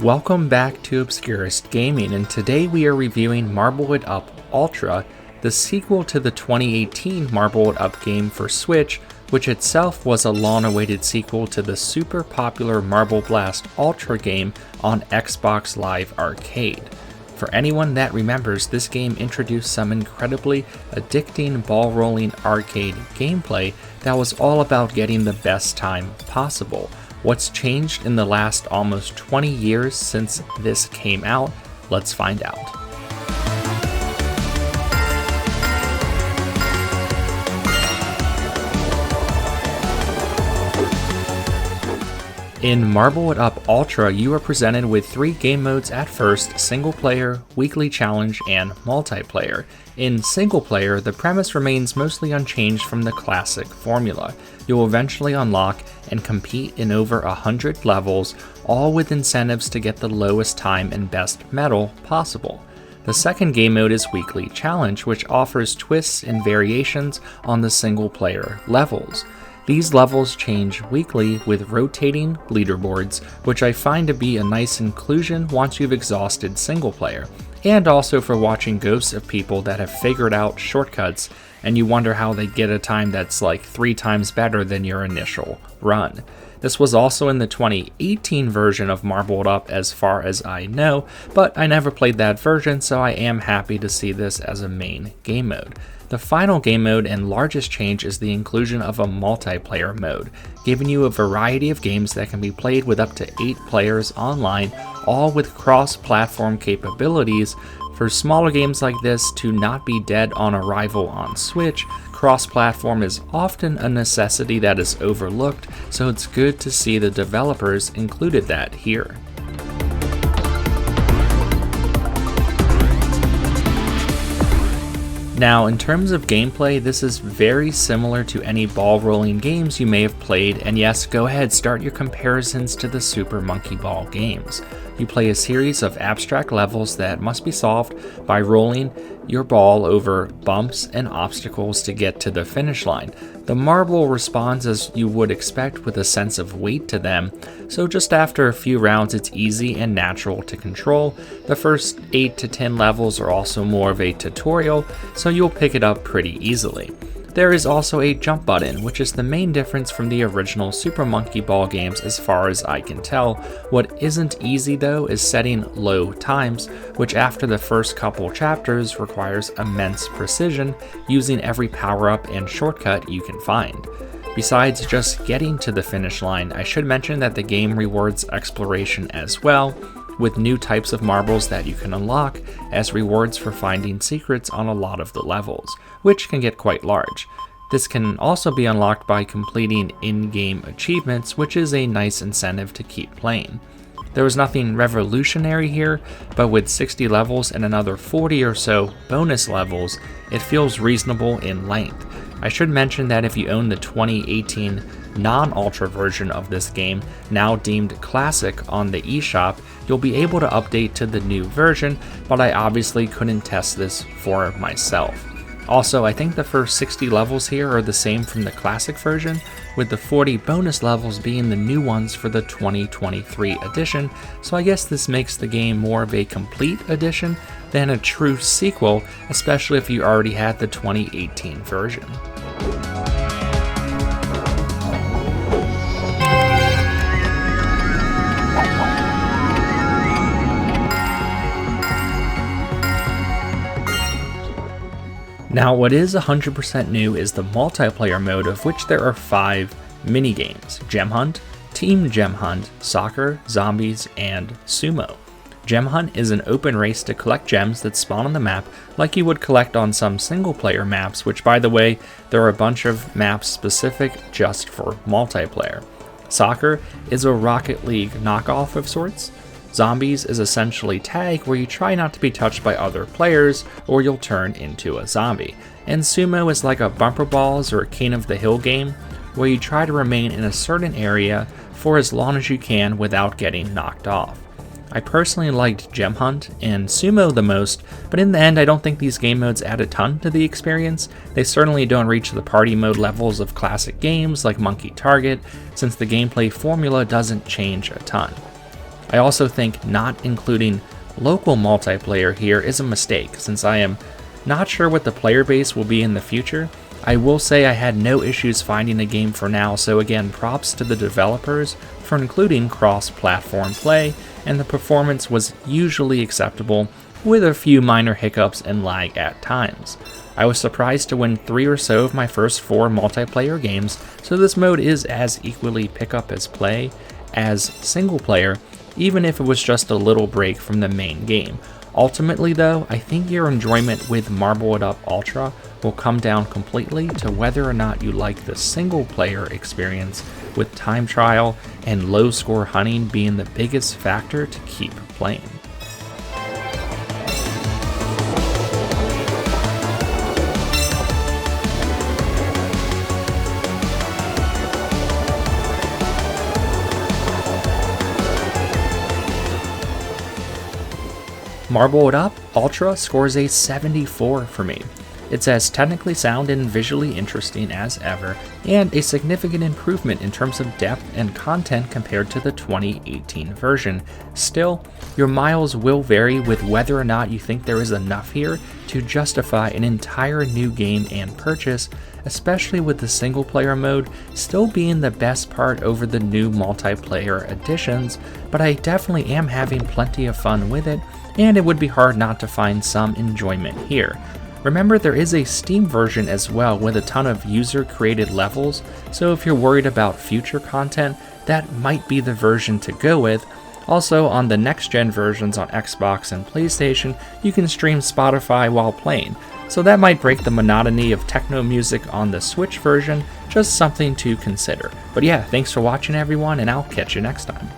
Welcome back to Obscurest Gaming, and today we are reviewing Marble It Up Ultra, the sequel to the 2018 Marble It Up game for Switch, which itself was a long-awaited sequel to the super popular Marble Blast Ultra game on Xbox Live Arcade. For anyone that remembers, this game introduced some incredibly addicting ball-rolling arcade gameplay that was all about getting the best time possible. What's changed in the last almost 20 years since this came out? Let's find out. In Marble It Up Ultra, you are presented with three game modes at first: single player, weekly challenge, and multiplayer. In single player, the premise remains mostly unchanged from the classic formula. You will eventually unlock and compete in over 100 levels, all with incentives to get the lowest time and best medal possible. The second game mode is Weekly Challenge, which offers twists and variations on the single player levels. These levels change weekly with rotating leaderboards, which I find to be a nice inclusion once you've exhausted single player, and also for watching ghosts of people that have figured out shortcuts and you wonder how they get a time that's like 3 times better than your initial run. This was also in the 2018 version of Marble It Up as far as I know, but I never played that version, so I am happy to see this as a main game mode. The final game mode and largest change is the inclusion of a multiplayer mode, giving you a variety of games that can be played with up to 8 players online, all with cross-platform capabilities. For smaller games like this to not be dead on arrival on Switch, cross-platform is often a necessity that is overlooked, so it's good to see the developers included that here. Now, in terms of gameplay, this is very similar to any ball-rolling games you may have played, and yes, go ahead, start your comparisons to the Super Monkey Ball games. You play a series of abstract levels that must be solved by rolling your ball over bumps and obstacles to get to the finish line. The marble responds as you would expect with a sense of weight to them, so just after a few rounds it's easy and natural to control. The first 8 to 10 levels are also more of a tutorial, so you'll pick it up pretty easily. There is also a jump button, which is the main difference from the original Super Monkey Ball games as far as I can tell. What isn't easy though is setting low times, which after the first couple chapters requires immense precision, using every power-up and shortcut you can find. Besides just getting to the finish line, I should mention that the game rewards exploration as well, with new types of marbles that you can unlock as rewards for finding secrets on a lot of the levels, which can get quite large. This can also be unlocked by completing in-game achievements, which is a nice incentive to keep playing. There was nothing revolutionary here, but with 60 levels and another 40 or so bonus levels, it feels reasonable in length. I should mention that if you own the 2018 non-Ultra version of this game, now deemed Classic on the eShop, you'll be able to update to the new version, but I obviously couldn't test this for myself. Also, I think the first 60 levels here are the same from the Classic version, with the 40 bonus levels being the new ones for the 2023 edition, so I guess this makes the game more of a complete edition than a true sequel, especially if you already had the 2018 version. Now, what is 100% new is the multiplayer mode, of which there are 5 minigames: Gem Hunt, Team Gem Hunt, Soccer, Zombies, and Sumo. Gem Hunt is an open race to collect gems that spawn on the map like you would collect on some single-player maps, which, by the way, there are a bunch of maps specific just for multiplayer. Soccer is a Rocket League knockoff of sorts. Zombies is essentially tag, where you try not to be touched by other players or you'll turn into a zombie. And Sumo is like a Bumper Balls or a King of the Hill game, where you try to remain in a certain area for as long as you can without getting knocked off. I personally liked Gem Hunt and Sumo the most, but in the end I don't think these game modes add a ton to the experience. They certainly don't reach the party mode levels of classic games like Monkey Target, since the gameplay formula doesn't change a ton. I also think not including local multiplayer here is a mistake, since I am not sure what the player base will be in the future. I will say I had no issues finding a game for now, so again, props to the developers for including cross-platform play, and the performance was usually acceptable, with a few minor hiccups and lag at times. I was surprised to win 3 or so of my first 4 multiplayer games, so this mode is as equally pick up as play as single player, even if it was just a little break from the main game. Ultimately though, I think your enjoyment with Marble It Up Ultra will come down completely to whether or not you like the single player experience, with time trial and low score hunting being the biggest factor to keep playing. Marble It Up Ultra scores a 74 for me. It's as technically sound and visually interesting as ever, and a significant improvement in terms of depth and content compared to the 2018 version. Still, your miles will vary with whether or not you think there is enough here to justify an entire new game and purchase, especially with the single player mode still being the best part over the new multiplayer additions, but I definitely am having plenty of fun with it, and it would be hard not to find some enjoyment here. Remember, there is a Steam version as well with a ton of user-created levels, so if you're worried about future content, that might be the version to go with. Also, on the next-gen versions on Xbox and PlayStation, you can stream Spotify while playing, so that might break the monotony of techno music on the Switch version, just something to consider. But yeah, thanks for watching everyone, and I'll catch you next time.